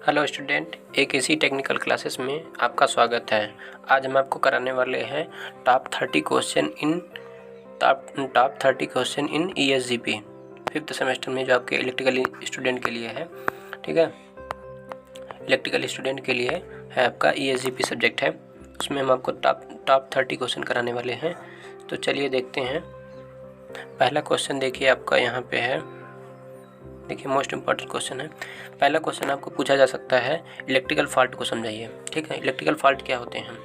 Hello student, एक इसी technical classes में आपका स्वागत है। आज हम आपको कराने वाले हैं top 30 question in ESGP 5th semester में, जो आपके इलेक्ट्रिकल स्टूडेंट के लिए है। ठीक है, इलेक्ट्रिकल स्टूडेंट के लिए है आपका ESGP सब्जेक्ट है, उसमें हम आपको टॉप 30 क्वेश्चन कराने वाले हैं। तो चलिए देखते हैं। पहला क्वेश्चन देखिए आपका यहाँ पे है। देखिए, मोस्ट इम्पॉर्टेंट क्वेश्चन है। पहला क्वेश्चन आपको पूछा जा सकता है, इलेक्ट्रिकल फॉल्ट को समझाइए। ठीक है, इलेक्ट्रिकल फॉल्ट क्या होते हैं।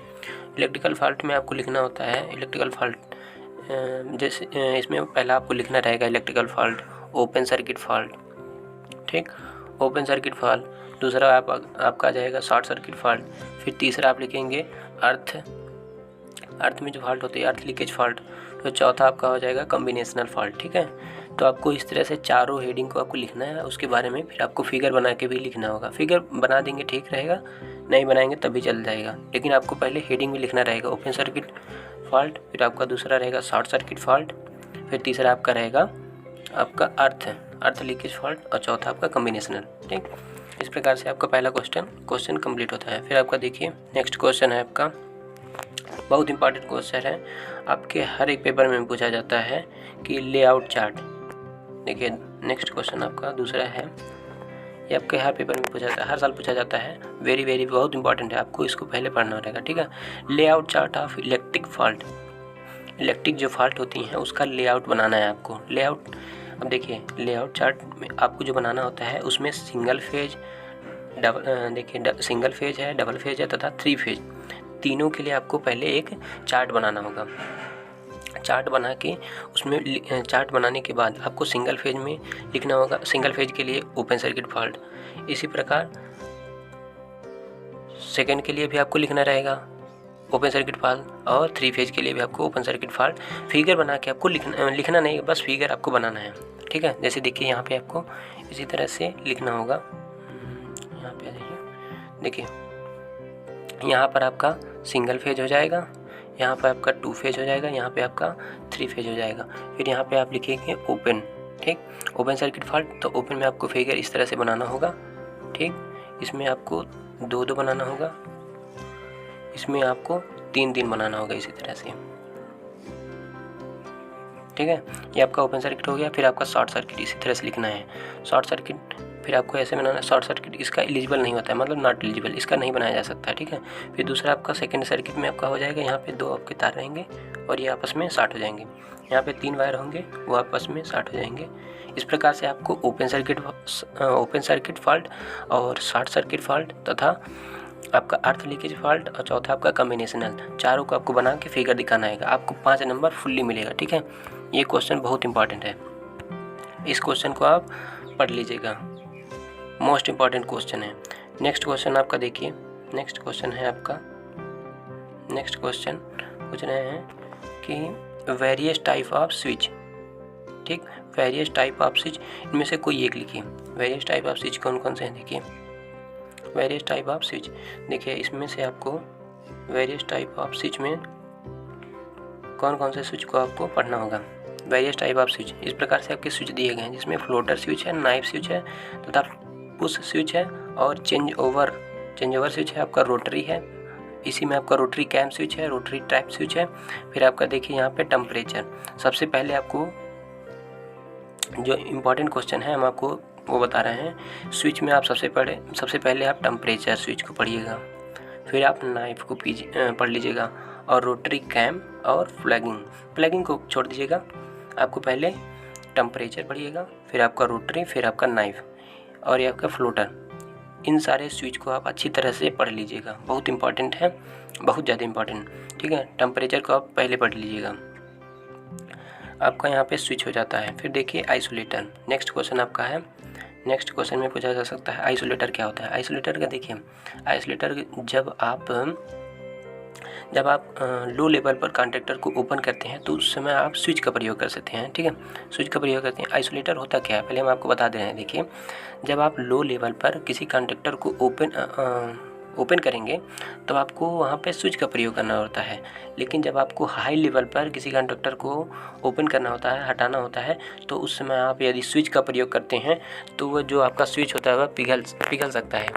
इलेक्ट्रिकल फॉल्ट में आपको लिखना होता है इलेक्ट्रिकल फॉल्ट, जैसे इसमें पहला आपको लिखना रहेगा electrical fault open circuit fault. ठीक, ओपन सर्किट फॉल्ट। दूसरा आपका आ जाएगा शॉर्ट सर्किट फॉल्ट। फिर तीसरा आप लिखेंगे अर्थ में जो फॉल्ट होती है, अर्थ लीकेज फॉल्ट। तो चौथा आपका हो जाएगा कॉम्बिनेशनल फॉल्ट। ठीक है, तो आपको इस तरह से चारों हेडिंग को आपको लिखना है। उसके बारे में फिर आपको फिगर बना के भी लिखना होगा। फिगर बना देंगे ठीक रहेगा, नहीं बनाएंगे तब भी चल जाएगा, लेकिन आपको पहले हेडिंग में लिखना रहेगा ओपन सर्किट फॉल्ट, फिर आपका दूसरा रहेगा शॉर्ट सर्किट फॉल्ट, फिर तीसरा आपका रहेगा आपका अर्थ लीकेज फॉल्ट, और चौथा आपका कॉम्बिनेशनल। ठीक, इस प्रकार से आपका पहला क्वेश्चन कंप्लीट होता है। फिर आपका देखिए नेक्स्ट क्वेश्चन है आपका, बहुत इंपॉर्टेंट क्वेश्चन है, आपके हर एक पेपर में पूछा जाता है कि लेआउट चार्ट। देखिए नेक्स्ट क्वेश्चन आपका दूसरा है, ये आपके हर पेपर में पूछा जाता है, हर साल पूछा जाता है। वेरी बहुत इंपॉर्टेंट है, आपको इसको पहले पढ़ना रहेगा। ठीक है, layout chart of electric fault. Electric जो फॉल्ट होती हैं उसका लेआउट बनाना है आपको। लेआउट, अब देखिए लेआउट चार्ट में आपको जो बनाना होता है उसमें सिंगल फेज है, डबल फेज है तथा 3 फेज, तीनों के लिए आपको पहले एक चार्ट बनाना होगा। चार्ट बना के उसमें चार्ट बनाने के बाद आपको सिंगल फेज में लिखना होगा, सिंगल फेज के लिए ओपन सर्किट फॉल्ट। इसी प्रकार सेकंड के लिए भी आपको लिखना रहेगा ओपन सर्किट फॉल्ट, और 3 फेज के लिए भी आपको ओपन सर्किट फॉल्ट। फिगर बना के आपको लिखना नहीं, बस फिगर आपको बनाना है। ठीक है, जैसे देखिए यहाँ पे आपको इसी तरह से लिखना होगा। यहाँ पे देखिए, यहाँ पर आपका सिंगल फेज हो जाएगा, यहाँ पर आपका 2 फेज हो जाएगा, यहाँ पे आपका 3 फेज हो जाएगा। फिर यहाँ पे आप लिखेंगे ओपन। ठीक, ओपन सर्किट फॉल्ट, तो ओपन में आपको फिगर इस तरह से बनाना होगा। ठीक, इसमें आपको 2 बनाना होगा, इसमें आपको 3 बनाना होगा इसी तरह से। ठीक है, ये आपका ओपन सर्किट हो गया। फिर आपका शॉर्ट सर्किट इसी तरह से लिखना है। शॉर्ट सर्किट फिर आपको ऐसे बनाना है। शॉर्ट सर्किट इसका एलिजिबल नहीं होता है, मतलब नॉट एलिजिबल, इसका नहीं बनाया जा सकता है। ठीक है, फिर दूसरा आपका सेकंड सर्किट में आपका हो जाएगा, यहाँ पे 2 आपके तार रहेंगे और ये आपस में शॉर्ट हो जाएंगे। यहाँ पे 3 वायर होंगे, वो आपस में शॉर्ट हो जाएंगे। इस प्रकार से आपको ओपन सर्किट फॉल्ट और शॉर्ट सर्किट फॉल्ट तथा आपका अर्थ लीकेज फॉल्ट और चौथा आपका कॉम्बिनेशनल, चारों को आपको बना के फिगर दिखाना है। आपको 5 नंबर फुल्ली मिलेगा। ठीक है, ये क्वेश्चन बहुत इंपॉर्टेंट है, इस क्वेश्चन को आप पढ़ लीजिएगा, मोस्ट इम्पॉर्टेंट क्वेश्चन है। नेक्स्ट क्वेश्चन आपका देखिए, नेक्स्ट क्वेश्चन पूछ रहे हैं कि वेरियस टाइप ऑफ स्विच। ठीक, वेरियस टाइप ऑफ स्विच, इनमें से कोई एक लिखिए। वेरियस टाइप ऑफ स्विच कौन कौन से हैं, देखिए वेरियस टाइप ऑफ स्विच। देखिए इसमें से आपको वेरियस टाइप ऑफ स्विच में कौन कौन से स्विच को आपको पढ़ना होगा। वेरियस टाइप ऑफ स्विच, इस प्रकार से आपके स्विच दिए गए हैं, जिसमें फ्लोटर स्विच है, नाइफ स्विच है तथा पुश स्विच है, और चेंज ओवर स्विच है, आपका रोटरी है, इसी में आपका रोटरी कैम स्विच है, रोटरी ट्रैप स्विच है। फिर आपका देखिए यहाँ पे टेम्परेचर। सबसे पहले आपको जो इम्पोर्टेंट क्वेश्चन है हम आपको वो बता रहे हैं। स्विच में आप सबसे पहले आप टेम्परेचर स्विच को पढ़िएगा, फिर आप नाइफ को पढ़ लीजिएगा, और रोटरी कैम और फ्लैगिंग को छोड़ दीजिएगा। आपको पहले टेम्परेचर पढ़िएगा, फिर आपका रोटरी, फिर आपका नाइफ और ये आपका फ्लोटर। इन सारे स्विच को आप अच्छी तरह से पढ़ लीजिएगा, बहुत इंपॉर्टेंट है, बहुत ज़्यादा इंपॉर्टेंट। ठीक है, टेम्परेचर को आप पहले पढ़ लीजिएगा, आपका यहाँ पे स्विच हो जाता है। फिर देखिए आइसोलेटर, नेक्स्ट क्वेश्चन आपका है। नेक्स्ट क्वेश्चन में पूछा जा सकता है आइसोलेटर क्या होता है। आइसोलेटर का देखिए, आइसोलेटर जब आप लो लेवल पर कॉन्टैक्टर को ओपन करते हैं तो उस समय आप स्विच का प्रयोग कर सकते हैं। ठीक है, स्विच का प्रयोग करते हैं। आइसोलेटर होता क्या है पहले हम आपको बता दे रहे हैं। देखिए, जब आप लो लेवल पर किसी कॉन्टैक्टर को ओपन करेंगे तो आपको वहाँ पे स्विच का प्रयोग करना होता है। लेकिन जब आपको हाई लेवल पर किसी कंडक्टर को ओपन करना होता है, हटाना होता है, तो उस समय आप यदि स्विच का प्रयोग करते हैं तो वह जो आपका स्विच होता है वह पिघल सकता है।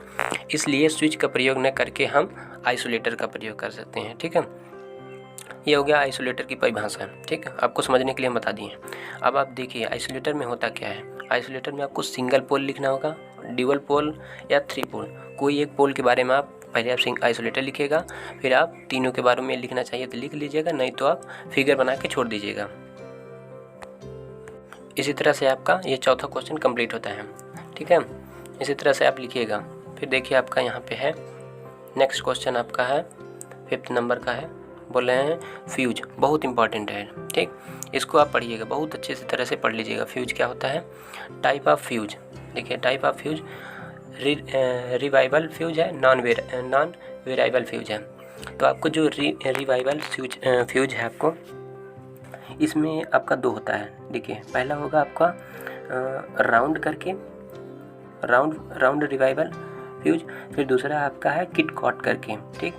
इसलिए स्विच का प्रयोग न करके हम आइसोलेटर का प्रयोग कर सकते हैं। ठीक है, ये हो गया आइसोलेटर की परिभाषा। ठीक है, आपको समझने के लिए हम बता दिए। अब आप देखिए आइसोलेटर में होता क्या है। आइसोलेटर में आपको सिंगल पोल लिखना होगा, ड्यूअल पोल या 3 पोल, कोई एक पोल के बारे में आप पहले आप आइसोलेटर लिखिएगा, फिर आप तीनों के बारे में लिखना चाहिए तो लिख लीजिएगा, नहीं तो आप फिगर बना के छोड़ दीजिएगा। इसी तरह से आपका ये चौथा क्वेश्चन कंप्लीट होता है। ठीक है, इसी तरह से आप लिखिएगा। फिर देखिए आपका यहाँ पे है नेक्स्ट क्वेश्चन, आपका है 5th नंबर का है, बोल रहे हैं फ्यूज, बहुत इंपॉर्टेंट है। ठीक, इसको आप पढ़िएगा, बहुत अच्छे से तरह से पढ़ लीजिएगा। फ्यूज क्या होता है, टाइप ऑफ फ्यूज। देखिए टाइप ऑफ फ्यूज, रिवाइबल फ्यूज है, नॉन वेराइबल फ्यूज है। तो आपको जो रिवाइबल फ्यूज है, आपको इसमें आपका 2 होता है। देखिए पहला होगा आपका राउंड करके, राउंड रिवाइबल फ्यूज, फिर दूसरा आपका है किट कॉट करके। ठीक,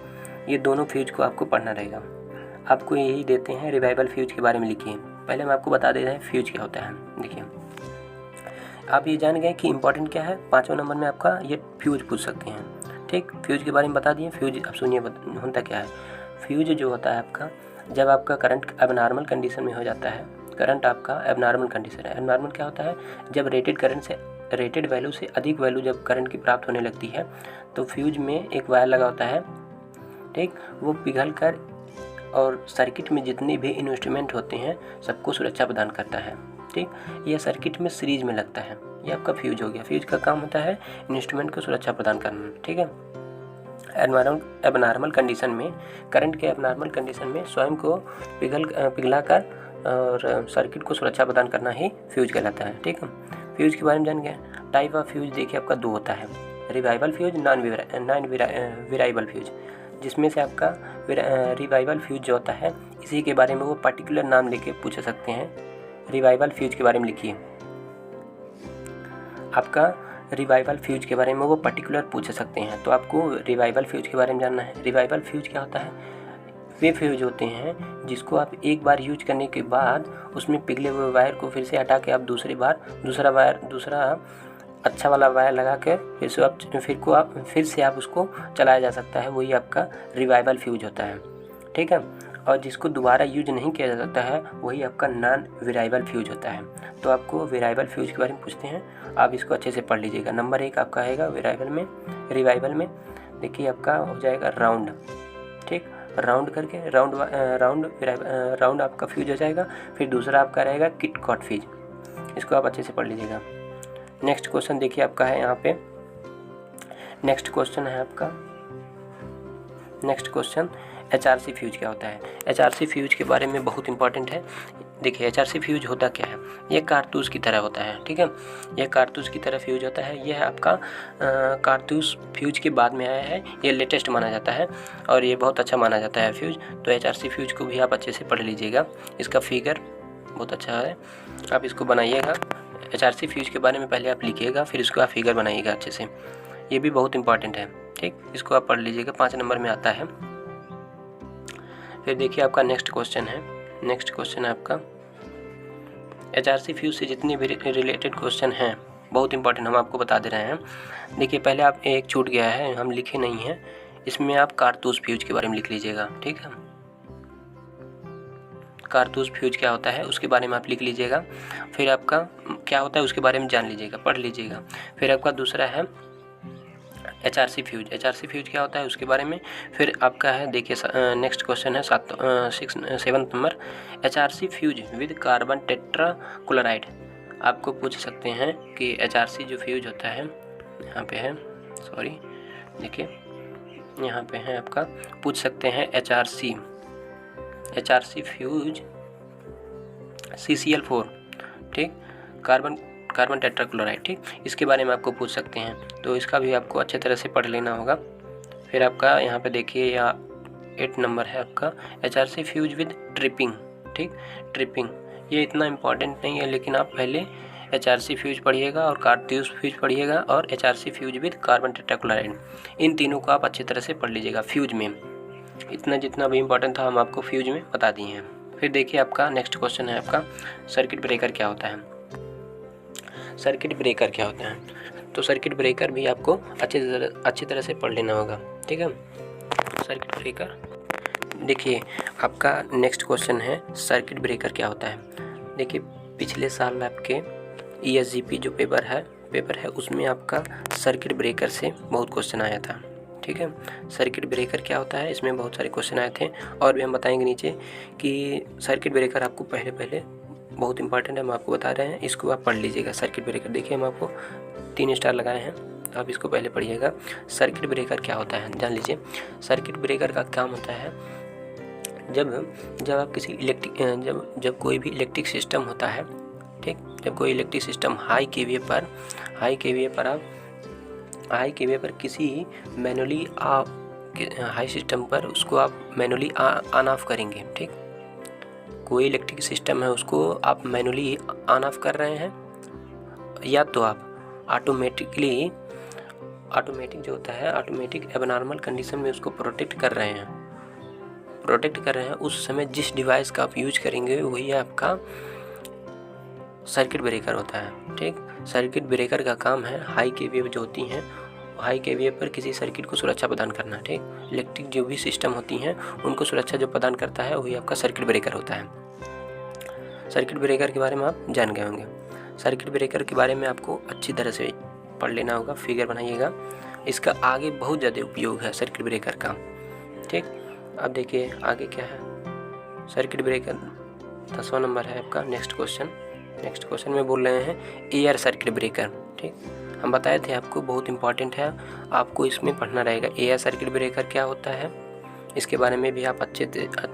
ये दोनों फ्यूज को आपको पढ़ना रहेगा। आपको यही देते हैं रिवाइबल फ्यूज के बारे में लिखिए। पहले हम आपको बता दे रहे हैं फ्यूज क्या होता है। देखिए आप ये जान गए कि इंपॉर्टेंट क्या है। 5वें नंबर में आपका ये फ्यूज पूछ सकते हैं। ठीक, फ्यूज के बारे में बता दिए। फ्यूज अब सुनिए होता क्या है। फ्यूज जो होता है आपका, जब आपका करंट एबनॉर्मल कंडीशन में हो जाता है, करंट आपका एबनॉर्मल कंडीशन है। एबनॉर्मल क्या होता है, जब रेटेड वैल्यू से अधिक वैल्यू जब करंट की प्राप्त होने लगती है तो फ्यूज में एक वायर लगा होता है। ठीक, वो पिघल कर और सर्किट में जितने भी इंस्ट्रूमेंट होते हैं सबको सुरक्षा प्रदान करता है। ठीक, यह सर्किट में सीरीज में लगता है। ये आपका फ्यूज हो गया। फ्यूज का काम होता है इंस्ट्रूमेंट को सुरक्षा प्रदान करना। ठीक है, एबनॉर्मल कंडीशन में, करंट के एबनॉर्मल कंडीशन में स्वयं को पिघलाकर और सर्किट को सुरक्षा प्रदान करना ही फ्यूज कहलाता है। ठीक है, फ्यूज के बारे में जान गए। टाइप ऑफ फ्यूज देखिए आपका 2 होता है, रिवाइबल फ्यूज, नॉन वेराइबल फ्यूज। जिसमें से आपका रिवाइबल फ्यूज जो होता है, इसी के बारे में वो पर्टिकुलर नाम लेके पूछ सकते हैं। रिवाइबल फ्यूज के बारे में लिखिए। आपका रिवाइबल फ्यूज के बारे में वो पर्टिकुलर पूछ सकते हैं, तो आपको रिवाइबल फ्यूज के बारे में जानना है। रिवाइबल फ्यूज क्या होता है, वे फ्यूज होते हैं जिसको आप एक बार यूज करने के बाद उसमें पिघले हुए वायर को फिर से हटा के आप दूसरा अच्छा वाला वायर लगा के फिर से आप उसको चलाया जा सकता है। वही आपका रिवाइबल फ्यूज होता है। ठीक है, और जिसको दोबारा यूज नहीं किया जा सकता है वही आपका नॉन वेराइबल फ्यूज होता है। तो आपको वेराइबल फ्यूज के बारे में पूछते हैं, आप इसको अच्छे से पढ़ लीजिएगा। नंबर 1 आपका आएगा रिवाइबल में देखिए आपका हो जाएगा राउंड। ठीक, राउंड करके राउंड आपका फ्यूज हो जाएगा। फिर दूसरा आपका रहेगा किट कॉट फ्यूज, इसको आप अच्छे से पढ़ लीजिएगा। नेक्स्ट क्वेश्चन देखिए आपका है यहाँ पे, नेक्स्ट क्वेश्चन HRC फ्यूज क्या होता है। HRC फ्यूज के बारे में बहुत इंपॉर्टेंट है। देखिए HRC फ्यूज होता क्या है, ये कारतूस की तरह होता है। ठीक है, यह कारतूस की तरह फ्यूज होता है। यह आपका कारतूस फ्यूज के बाद में आया है, ये लेटेस्ट माना जाता है और ये बहुत अच्छा माना जाता है फ्यूज। तो HRC फ्यूज को भी आप अच्छे से पढ़ लीजिएगा। इसका फिगर बहुत अच्छा है, आप इसको बनाइएगा। HRC फ्यूज के बारे में पहले आप लिखिएगा, फिर इसको आप फिगर बनाइएगा अच्छे से। ये भी बहुत इंपॉर्टेंट है। ठीक, इसको आप पढ़ लीजिएगा, 5 नंबर में आता है। फिर देखिए आपका नेक्स्ट क्वेश्चन है आपका HRC फ्यूज से जितने भी रिलेटेड क्वेश्चन हैं बहुत इंपॉर्टेंट, हम आपको बता दे रहे हैं। देखिए पहले आप एक छूट गया है, हम लिखे नहीं हैं, इसमें आप कारतूस फ्यूज के बारे में लिख लीजिएगा। ठीक है, कारतूस फ्यूज क्या होता है उसके बारे में आप लिख लीजिएगा। फिर आपका क्या होता है उसके बारे में जान लीजिएगा, पढ़ लीजिएगा। फिर आपका दूसरा है HRC फ्यूज क्या होता है उसके बारे में। फिर आपका है देखिए नेक्स्ट क्वेश्चन है 7th number, HRC fuse with carbon tetrachloride. आपको पूछ सकते हैं कि HRC जो फ्यूज होता है, यहाँ पे है, सॉरी देखिए यहाँ पे है आपका, पूछ सकते हैं HRC फ्यूज CCl4। ठीक, कार्बन टेट्राक्लोराइड। ठीक, इसके बारे में आपको पूछ सकते हैं, तो इसका भी आपको अच्छे तरह से पढ़ लेना होगा। फिर आपका यहाँ पे देखिए या 8 नंबर है आपका HRC फ्यूज विद ट्रिपिंग। ठीक, ट्रिपिंग ये इतना इम्पॉर्टेंट नहीं है, लेकिन आप पहले HRC फ्यूज पढ़िएगा और कारतूस फ्यूज पढ़िएगा और HRC fuse with carbon tetrachloride. इन तीनों को आप अच्छी तरह से पढ़ लीजिएगा फ्यूज में। इतना जितना भी इम्पोर्टेंट था हम आपको फ्यूज में बता दिए हैं। फिर देखिए आपका नेक्स्ट क्वेश्चन है आपका सर्किट ब्रेकर क्या होता है। सर्किट ब्रेकर क्या होता है, तो सर्किट ब्रेकर भी आपको अच्छी तरह से पढ़ लेना होगा, ठीक है। सर्किट ब्रेकर देखिए आपका नेक्स्ट क्वेश्चन है सर्किट ब्रेकर क्या होता है। देखिए पिछले साल आपके ESGP जो पेपर है उसमें आपका सर्किट ब्रेकर से बहुत क्वेश्चन आया था, ठीक है। सर्किट ब्रेकर क्या होता है, इसमें बहुत सारे क्वेश्चन आए थे और भी हम बताएंगे नीचे कि सर्किट ब्रेकर आपको पहले बहुत इंपॉर्टेंट है, हम आपको बता रहे हैं, इसको आप पढ़ लीजिएगा। सर्किट ब्रेकर देखिए हम आपको 3 स्टार लगाए हैं, तो आप इसको पहले पढ़िएगा। सर्किट ब्रेकर क्या होता है जान लीजिए। सर्किट ब्रेकर का काम होता है जब आप किसी जब कोई भी इलेक्ट्रिक सिस्टम होता है, ठीक, जब कोई इलेक्ट्रिक सिस्टम हाई केवीए पर किसी मैनुअली हाई सिस्टम पर उसको आप मैनुअली ऑन ऑफ करेंगे, ठीक। कोई इलेक्ट्रिक सिस्टम है उसको आप मैनुअली ऑन ऑफ कर रहे हैं, या तो आप ऑटोमेटिक जो होता है ऑटोमेटिक एबनॉर्मल कंडीशन में उसको प्रोटेक्ट कर रहे हैं। उस समय जिस डिवाइस का आप यूज करेंगे वही आपका सर्किट ब्रेकर होता है, ठीक। सर्किट ब्रेकर का काम है हाई केवीए जो होती हैं, हाई केवीए पर किसी सर्किट को सुरक्षा प्रदान करना, ठीक। इलेक्ट्रिक जो भी सिस्टम होती हैं उनको सुरक्षा जो प्रदान करता है वही आपका सर्किट ब्रेकर होता है। सर्किट ब्रेकर के बारे में आप जान गए होंगे। सर्किट ब्रेकर के बारे में आपको अच्छी तरह से पढ़ लेना होगा, फिगर बनाइएगा। इसका आगे बहुत ज़्यादा उपयोग है सर्किट ब्रेकर का, ठीक। अब देखिए आगे क्या है सर्किट ब्रेकर। 10वां नंबर है आपका नेक्स्ट क्वेश्चन में बोल रहे हैं एयर सर्किट ब्रेकर, ठीक। हम बताए थे आपको बहुत इंपॉर्टेंट है, आपको इसमें पढ़ना रहेगा एयर सर्किट ब्रेकर क्या होता है। इसके बारे में भी आप अच्छी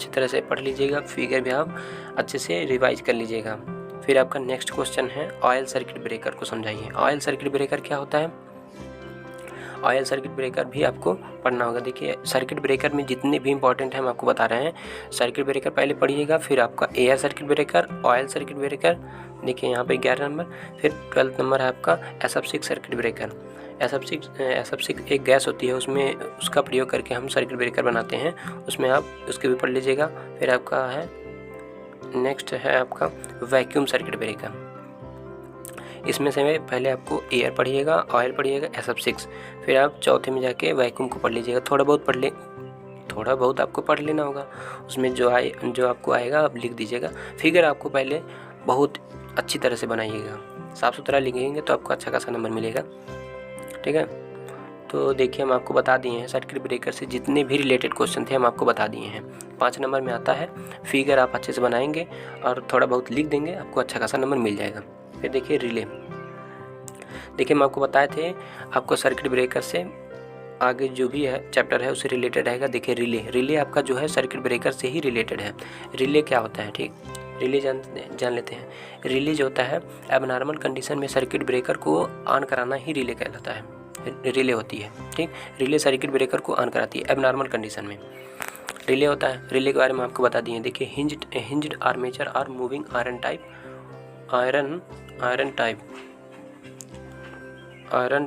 तरह से पढ़ लीजिएगा, फिगर भी आप अच्छे से रिवाइज कर लीजिएगा। फिर आपका नेक्स्ट क्वेश्चन है ऑयल सर्किट ब्रेकर को समझाइए। ऑयल सर्किट ब्रेकर क्या होता है, ऑयल सर्किट ब्रेकर भी आपको पढ़ना होगा। देखिए सर्किट ब्रेकर में जितने भी इंपॉर्टेंट है हम आपको बता रहे हैं। सर्किट ब्रेकर पहले पढ़िएगा, फिर आपका air circuit breaker, oil circuit breaker, देखिए यहाँ पे 11 नंबर। फिर 12 नंबर है आपका SF6 सर्किट ब्रेकर। SF6 एक गैस होती है, उसमें उसका प्रयोग करके हम सर्किट ब्रेकर बनाते हैं, उसमें आप उसके भी पढ़ लीजिएगा। फिर आपका है नेक्स्ट है आपका वैक्यूम सर्किट ब्रेकर। इसमें से पहले आपको एयर पढ़िएगा, ऑयल पढ़िएगा, SF6, फिर आप चौथे में जाके वैक्यूम को पढ़ लीजिएगा। थोड़ा बहुत आपको पढ़ लेना होगा, उसमें जो आपको आएगा आप लिख दीजिएगा। फिगर आपको पहले बहुत अच्छी तरह से बनाइएगा, साफ़ सुथरा लिखेंगे तो आपको अच्छा खासा नंबर मिलेगा, ठीक है। तो देखिए हम आपको बता दिए हैं सर्किट ब्रेकर से जितने भी रिलेटेड क्वेश्चन थे हम आपको बता दिए हैं। 5 नंबर में आता है, फिगर आप अच्छे से बनाएंगे और थोड़ा बहुत लिख देंगे, आपको अच्छा खासा नंबर मिल जाएगा। फिर देखिए रिले, देखिए हम आपको बताए थे आपको सर्किट ब्रेकर से आगे जो भी है चैप्टर है उससे रिलेटेड रहेगा। देखिए रिले आपका जो है सर्किट ब्रेकर से ही रिलेटेड है। रिले क्या होता है, ठीक, रिले जान लेते हैं। रिले जो होता है एबनॉर्मल कंडीशन में सर्किट ब्रेकर को ऑन कराना ही रिले कहलाता है, रिले होती है, ठीक। रिले सर्किट ब्रेकर को ऑन कराती है एबनॉर्मल कंडीशन में, रिले होता है। रिले के बारे में आपको बता दिए। देखिए हिंज्ड आर्मेचर और moving iron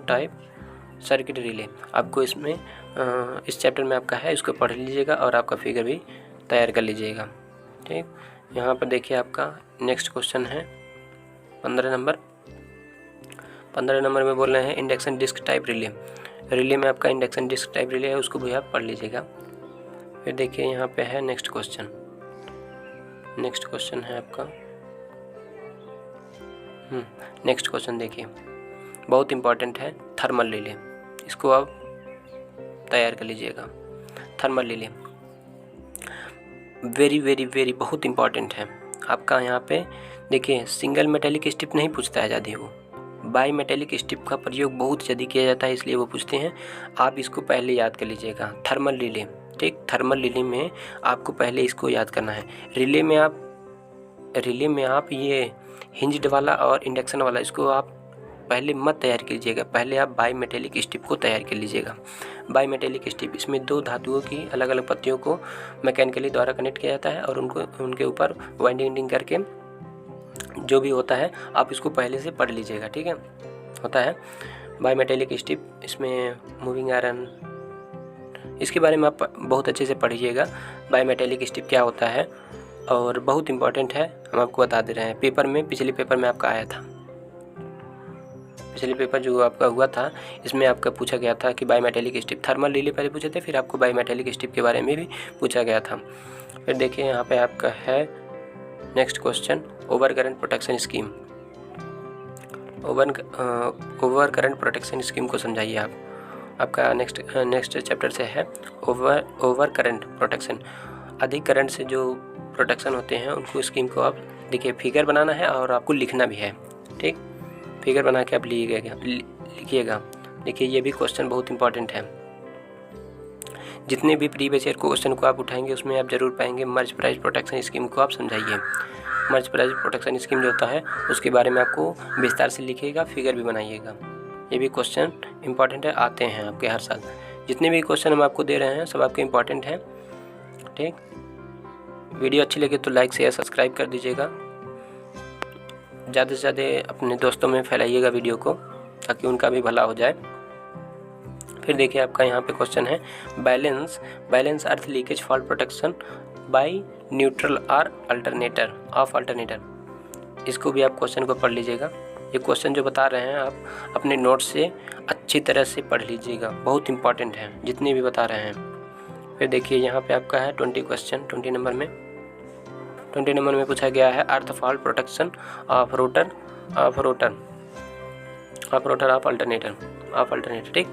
type circuit relay आपको इसमें इस चैप्टर में आपका है, इसको पढ़ लीजिएगा और आपका फिगर भी तैयार कर लीजिएगा, ठीक। यहाँ पर देखिए आपका नेक्स्ट क्वेश्चन है 15 नंबर में बोल रहे हैं इंडक्शन डिस्क टाइप रिले में आपका इंडक्शन डिस्क टाइप रिले है, उसको भी आप पढ़ लीजिएगा। फिर देखिए यहाँ पे है नेक्स्ट क्वेश्चन है आपका नेक्स्ट क्वेश्चन देखिए बहुत इंपॉर्टेंट है थर्मल रिले, इसको आप तैयार कर लीजिएगा। Thermal relay very very very बहुत इंपॉर्टेंट है आपका। यहाँ पे देखिए सिंगल मेटेलिक स्ट्रिप नहीं पूछता है ज़्यादा, वो बाई मेटेलिक स्ट्रिप का प्रयोग बहुत ज़्यादा किया जाता है, इसलिए वो पूछते हैं। आप इसको पहले याद कर लीजिएगा थर्मल रिले, ठीक। थर्मल रिले में आपको पहले इसको याद करना है। रिले में आप ये हिंज्ड वाला और इंडक्शन वाला इसको आप पहले मत तैयार कीजिएगा, पहले आप बाई मेटेलिक स्ट्रिप को तैयार कर लीजिएगा। बाई मेटेलिक स्ट्रिप इसमें 2 धातुओं की अलग अलग पत्तियों को मैकेनिकली द्वारा कनेक्ट किया जाता है और उनके ऊपर वाइंडिंग करके जो भी होता है आप इसको पहले से पढ़ लीजिएगा, ठीक है। होता है बाई मेटेलिक स्ट्रिप, इसमें मूविंग आयरन, इसके बारे में आप बहुत अच्छे से पढ़िएगा। बाई मेटेलिक स्ट्रिप क्या होता है और बहुत इंपॉर्टेंट है, हम आपको बता दे रहे हैं। पेपर में, पिछले पेपर में आपका आया था, पिछले पेपर जो आपका हुआ था इसमें आपका पूछा गया था कि by metallic strip, thermal relay पहले पूछे थे, फिर आपको बाई मेटेलिक स्ट्रिप के बारे में भी पूछा गया था। फिर देखिए यहाँ पे आपका है next question, over current protection scheme. Over current protection scheme को समझाइए आप। आपका नेक्स्ट चैप्टर से है ओवर करंट प्रोटेक्शन। अधिक करंट से जो प्रोटेक्शन होते हैं उनको, स्कीम को आप देखिए फिगर बनाना है और आपको लिखना भी है, ठीक। फिगर बना के आप लिखिएगा। देखिए ये भी क्वेश्चन बहुत इंपॉर्टेंट है। जितने भी प्रीवियस ईयर क्वेश्चन को आप उठाएंगे उसमें आप जरूर पाएंगे मर्ज प्राइस प्रोटेक्शन स्कीम को आप समझाइए। मर्ज प्राइस प्रोटेक्शन स्कीम जो होता है उसके बारे में आपको विस्तार से लिखिएगा, फिगर भी बनाइएगा। ये भी क्वेश्चन इंपॉर्टेंट है, आते हैं आपके हर साल। जितने भी क्वेश्चन हम आपको दे रहे हैं सब आपके इंपॉर्टेंट हैं, ठीक। वीडियो अच्छी लगे तो लाइक शेयर सब्सक्राइब कर दीजिएगा। ज़्यादा से ज़्यादा अपने दोस्तों में फैलाइएगा वीडियो को, ताकि उनका भी भला हो जाए। फिर देखिए आपका यहाँ पे क्वेश्चन है balance earth leakage fault protection by neutral or alternator of alternator. इसको भी आप क्वेश्चन को पढ़ लीजिएगा। ये क्वेश्चन जो बता रहे हैं आप अपने नोट्स से अच्छी तरह से पढ़ लीजिएगा, बहुत इंपॉर्टेंट है जितने भी बता रहे हैं। फिर देखिए यहाँ पे आपका है 20 क्वेश्चन, 20 नंबर में पूछा गया है अर्थ fault protection of rotor of alternator, ठीक।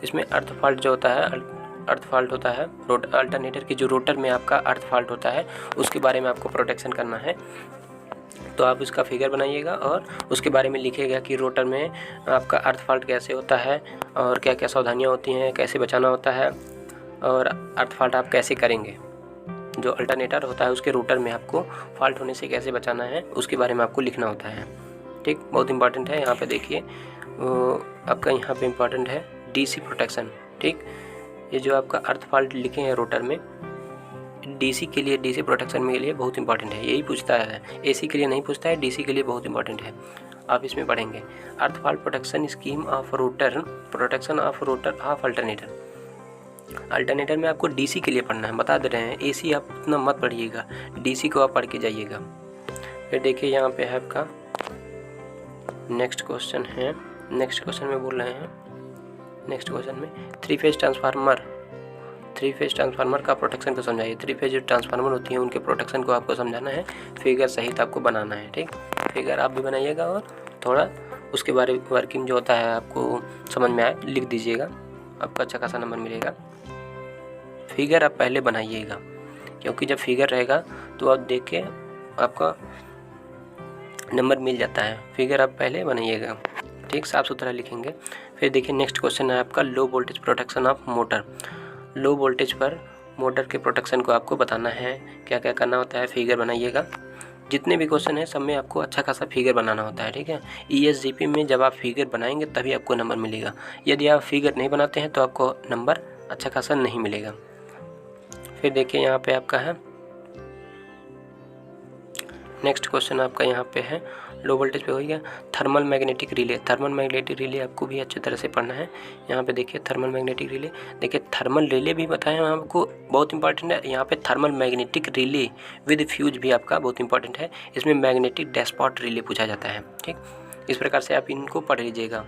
इसमें अर्थ फॉल्ट जो होता है, अर्थ फॉल्ट होता है अल्टरनेटर की, जो रोटर में आपका अर्थ फॉल्ट होता है उसके बारे में आपको प्रोटेक्शन करना है। तो आप इसका फिगर बनाइएगा और उसके बारे में लिखिएगा कि रोटर में आपका अर्थ फॉल्ट कैसे होता है और क्या क्या सावधानियाँ होती हैं, कैसे बचाना होता है और अर्थ फॉल्ट आप कैसे करेंगे। जो अल्टरनेटर होता है उसके रोटर में आपको फॉल्ट होने से कैसे बचाना है उसके बारे में आपको लिखना होता है, ठीक। बहुत इंपॉर्टेंट है। यहाँ पे देखिए आपका यहाँ पे इंपॉर्टेंट है डीसी प्रोटेक्शन, ठीक। ये जो आपका अर्थ फॉल्ट लिखे हैं रोटर में, डीसी के लिए, डीसी प्रोटेक्शन के लिए बहुत इंपॉर्टेंट है, यही पूछता है। एसी के लिए नहीं पूछता है, डीसी के लिए बहुत इंपॉर्टेंट है। आप इसमें पढ़ेंगे अर्थ fault protection scheme of rotor, protection of rotor of alternator. Alternator में आपको डीसी के लिए पढ़ना है, बता दे रहे हैं। एसी आप उतना मत पढ़िएगा, डीसी को आप पढ़ के जाइएगा। फिर देखिए यहाँ पे है आपका नेक्स्ट क्वेश्चन में बोल रहे हैं, नेक्स्ट क्वेश्चन में थ्री फेज ट्रांसफार्मर का प्रोटेक्शन को समझाइए। थ्री फेज जो ट्रांसफार्मर होती है उनके प्रोटेक्शन को आपको समझाना है, फिगर सहित आपको बनाना है, ठीक। फिगर आप भी बनाइएगा और थोड़ा उसके बारे में वर्किंग जो होता है आपको समझ में आए लिख दीजिएगा, आपको अच्छा खासा नंबर मिलेगा। फिगर आप पहले बनाइएगा, क्योंकि जब फिगर रहेगा तो आप देख के आपका नंबर मिल जाता है। फिगर आप पहले बनाइएगा, ठीक, साफ़ सुथरा लिखेंगे। फिर देखिए नेक्स्ट क्वेश्चन है आपका low voltage protection of motor. Low voltage पर मोटर के प्रोटेक्शन को आपको बताना है, क्या क्या करना होता है, फिगर बनाइएगा। जितने भी क्वेश्चन है सब में आपको अच्छा खासा फिगर बनाना होता है, ठीक है। ESGP में जब आप फिगर बनाएंगे तभी आपको नंबर मिलेगा। यदि आप फिगर नहीं बनाते हैं तो आपको नंबर अच्छा खासा नहीं मिलेगा। फिर देखिए यहाँ पे आपका है नेक्स्ट क्वेश्चन, आपका यहाँ पे है लो वोल्टेज पे हो गया thermal magnetic relay. Thermal magnetic relay आपको भी अच्छी तरह से पढ़ना है। यहाँ पे देखिए थर्मल मैग्नेटिक रिले, देखिए थर्मल रिले भी बताएं हम आपको, बहुत इंपॉर्टेंट है। यहाँ पे thermal magnetic relay with fuse भी आपका बहुत इंपॉर्टेंट है। इसमें मैग्नेटिक डैशपॉट रिले पूछा जाता है, ठीक। इस प्रकार से आप इनको पढ़ लीजिएगा।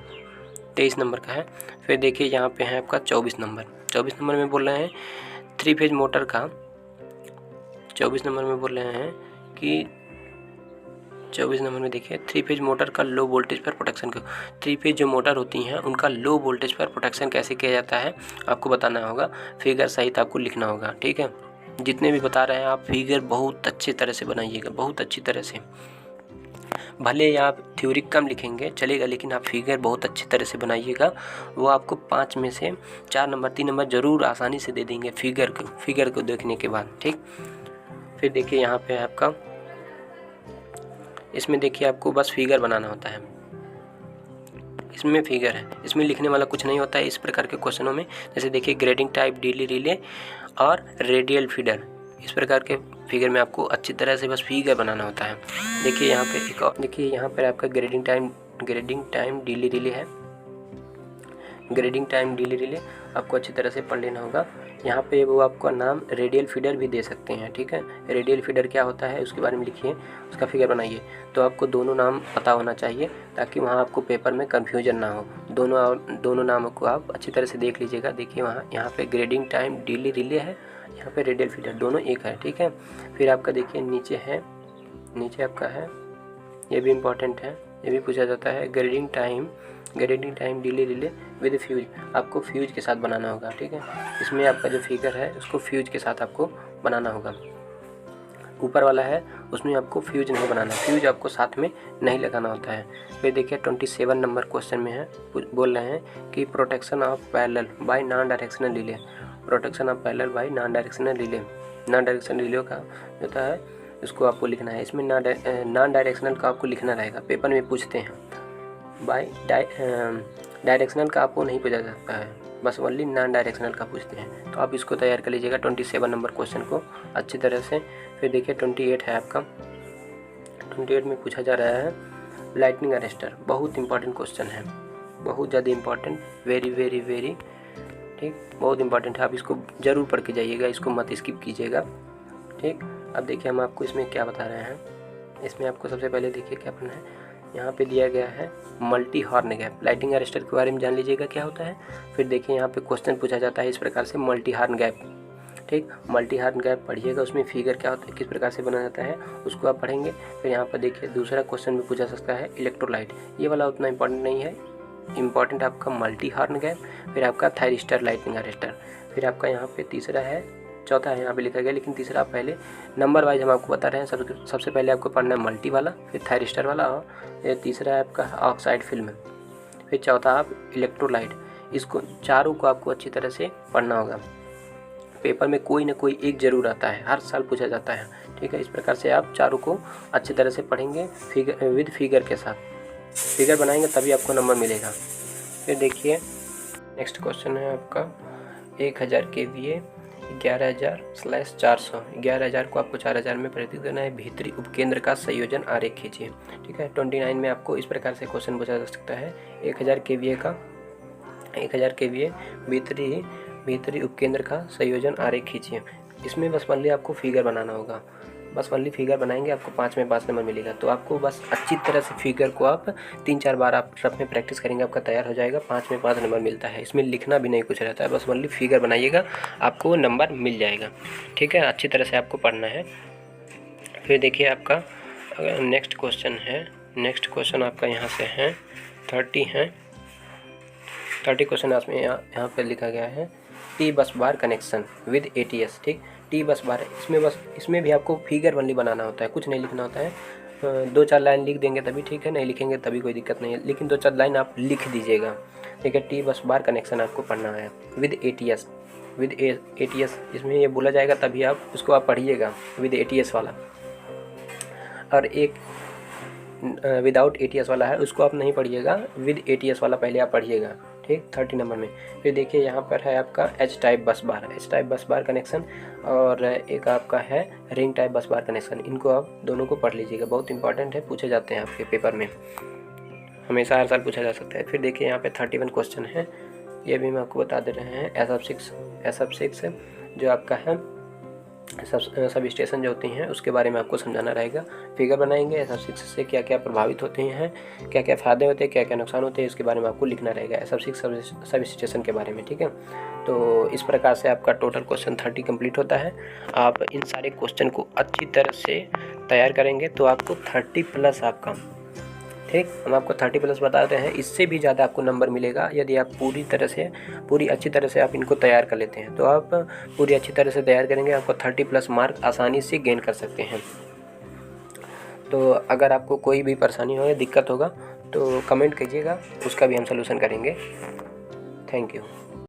23 नंबर का है। फिर देखिए यहाँ पे है आपका 24 नंबर में बोल रहे हैं थ्री फेज मोटर का। 24 नंबर में बोल रहे हैं कि 24 नंबर में देखिए थ्री फेज मोटर का लो वोल्टेज पर प्रोटेक्शन को, थ्री फेज जो मोटर होती हैं उनका लो वोल्टेज पर प्रोटेक्शन कैसे किया जाता है आपको बताना होगा, फिगर सहित आपको लिखना होगा, ठीक है। जितने भी बता रहे हैं आप फिगर बहुत अच्छी तरह से बनाइएगा, बहुत अच्छी तरह से। भले आप थ्योरी कम लिखेंगे चलेगा, लेकिन आप फिगर बहुत अच्छी तरह से बनाइएगा। वो आपको 5 में से 4 नंबर 3 नंबर ज़रूर आसानी से दे देंगे फिगर को देखने के बाद, ठीक। फिर देखिए यहाँ पे आपका, इसमें देखिए आपको बस फिगर बनाना होता है। इसमें फिगर है, इसमें लिखने वाला कुछ नहीं होता है इस प्रकार के क्वेश्चनों में। जैसे देखिए ग्रेडिंग टाइप डीली रिले और रेडियल फीडर, इस प्रकार के फिगर में आपको अच्छी तरह से बस फिगर बनाना होता है। देखिए यहाँ पे एक और, देखिए यहाँ पर आपका ग्रेडिंग टाइम डेली रिले है। ग्रेडिंग टाइम डेली रिले आपको अच्छी तरह से पढ़ लेना होगा। यहाँ पे वो आपका नाम रेडियल फीडर भी दे सकते हैं, ठीक है। रेडियल फीडर क्या होता है उसके बारे में लिखिए, उसका फिगर बनाइए। तो आपको दोनों नाम पता होना चाहिए ताकि वहाँ आपको पेपर में कन्फ्यूजन ना हो। दोनों नामों को आप अच्छी तरह से देख लीजिएगा। देखिए वहाँ यहाँ पे ग्रेडिंग टाइम डेली रिले है, यहाँ पे रेडियल फीडर, दोनों एक है, ठीक है। फिर आपका देखिए नीचे आपका है, ये भी इम्पॉर्टेंट है, ये भी पूछा जाता है। Grading time daily relay with fuse, आपको फ्यूज के साथ बनाना होगा, ठीक है। इसमें आपका जो फिगर है उसको फ्यूज के साथ आपको बनाना होगा। ऊपर वाला है उसमें आपको फ्यूज नहीं बनाना, फ्यूज आपको साथ में नहीं लगाना होता है। फिर देखिए 27 नंबर क्वेश्चन में है, बोल रहे हैं कि protection of parallel bye non directional relay. Protection of parallel bye non directional relay, non directional relay का होता है उसको आपको लिखना है। इसमें नॉन डायरेक्शनल का आपको लिखना रहेगा, पेपर में पूछते हैं। बाय डायरेक्शनल का आपको नहीं पूछा जाता है, बस ओनली नॉन डायरेक्शनल का पूछते हैं। तो आप इसको तैयार कर लीजिएगा 27 नंबर क्वेश्चन को अच्छी तरह से। फिर देखिए 28 है आपका, 28 में पूछा जा रहा है लाइटनिंग अरेस्टर। बहुत इंपॉर्टेंट क्वेश्चन है, बहुत ज़्यादा इंपॉर्टेंट, वेरी ठीक, बहुत इंपॉर्टेंट है। आप इसको ज़रूर पढ़ के जाइएगा, इसको मत स्किप कीजिएगा, ठीक। अब देखिए हम आपको इसमें क्या बता रहे हैं। इसमें आपको सबसे पहले देखिए क्या पढ़ना है, यहाँ पे दिया गया है multi horn gap. Lighting arrester के बारे में जान लीजिएगा क्या होता है। फिर देखिए यहाँ पे क्वेश्चन पूछा जाता है इस प्रकार से, मल्टी हॉर्न गैप, ठीक। मल्टी हॉर्न गैप पढ़िएगा, उसमें फिगर क्या होता है, किस प्रकार से बना जाता है उसको आप पढ़ेंगे। फिर यहाँ पर देखिए दूसरा क्वेश्चन भी पूछा सकता है इलेक्ट्रोलाइट, ये वाला उतना इंपॉर्टेंट नहीं है, इंपॉर्टेंट आपका मल्टी हॉर्न गैप, फिर आपका थायरिस्टर लाइटनिंग अरेस्टर। फिर आपका यहाँ पे तीसरा है, चौथा है यहाँ पे लिखा गया, लेकिन तीसरा आप पहले नंबर वाइज हम आपको बता रहे हैं। सबसे पहले आपको पढ़ना है मल्टी वाला, फिर थायरिस्टर वाला, और तीसरा है आपका ऑक्साइड फिल्म, फिर चौथा आप इलेक्ट्रोलाइट। इसको चारों को आपको अच्छी तरह से पढ़ना होगा। पेपर में कोई ना कोई एक जरूर आता है, हर साल पूछा जाता है, ठीक है। इस प्रकार से आप चारों को अच्छी तरह से पढ़ेंगे विद फिगर के साथ, फिगर बनाएंगे तभी आपको नंबर मिलेगा। फिर देखिए नेक्स्ट क्वेश्चन है आपका 1000 kVA 11,000/400। 11,000 को आपको 4,000 में परिवर्तित करना है। भीतरी उपकेंद्र का संयोजन आरेख खींचिए, ठीक है। 29 में आपको इस प्रकार से क्वेश्चन पूछा जा सकता है, 1000 kVA भीतरी उपकेंद्र का संयोजन आरेख खींचिए। इसमें बस ओनली आपको फिगर बनाना होगा, बस ओनली फिगर बनाएंगे, आपको 5 में 5 नंबर मिलेगा। तो आपको बस अच्छी तरह से फिगर को आप 3-4 बार आप रफ में प्रैक्टिस करेंगे, आपका तैयार हो जाएगा, 5 में 5 नंबर मिलता है। इसमें लिखना भी नहीं कुछ रहता है, बस ओनली फिगर बनाइएगा, आपको नंबर मिल जाएगा, ठीक है। अच्छी तरह से आपको पढ़ना है। फिर देखिए आपका नेक्स्ट क्वेश्चन है, नेक्स्ट क्वेश्चन आपका यहाँ से है 30 क्वेश्चन यहाँ पर लिखा गया है T bus bar connection with ATS, ठीक। टी बस बार, इसमें भी आपको फिगर ओनली बनाना होता है, कुछ नहीं लिखना होता है। 2-4 लाइन लिख देंगे तभी ठीक है, नहीं लिखेंगे तभी कोई दिक्कत नहीं है, लेकिन 2-4 लाइन आप लिख दीजिएगा, ठीक है। टी बस बार कनेक्शन आपको पढ़ना है विद ATS, इसमें ये बोला जाएगा तभी आप उसको आप पढ़िएगा विद ATS वाला, और एक विदाउट ATS वाला है उसको आप नहीं पढ़िएगा, विद ATS वाला पहले आप पढ़िएगा, ठीक। 30 नंबर में। फिर देखिए यहाँ पर है आपका H टाइप बस बार कनेक्शन, और एक आपका है रिंग टाइप बस बार कनेक्शन। इनको आप दोनों को पढ़ लीजिएगा, बहुत इंपॉर्टेंट है, पूछे जाते हैं आपके पेपर में, हमेशा हर साल पूछा जा सकता है। फिर देखिए यहाँ पे 31 क्वेश्चन है, ये भी मैं आपको बता दे रहे हैं। SF6 जो आपका है सब स्टेशन जो होती हैं उसके बारे में आपको समझाना रहेगा। फिगर बनाएंगे, SF6 से क्या क्या प्रभावित होते हैं, क्या क्या फ़ायदे होते हैं, क्या क्या नुकसान होते हैं, इसके बारे में आपको लिखना रहेगा SF6 सब स्टेशन के बारे में, ठीक है। तो इस प्रकार से आपका टोटल क्वेश्चन 30 कंप्लीट होता है। आप इन सारे क्वेश्चन को अच्छी तरह से तैयार करेंगे तो आपको 30+ आपका, ठीक, हम आपको 30+ बताते हैं। इससे भी ज़्यादा आपको नंबर मिलेगा यदि आप पूरी अच्छी तरह से आप इनको तैयार कर लेते हैं। तो आप पूरी अच्छी तरह से तैयार करेंगे, आपको 30+ मार्क आसानी से गेन कर सकते हैं। तो अगर आपको कोई भी परेशानी हो या दिक्कत होगा तो कमेंट कीजिएगा, उसका भी हम सलूशन करेंगे। Thank you.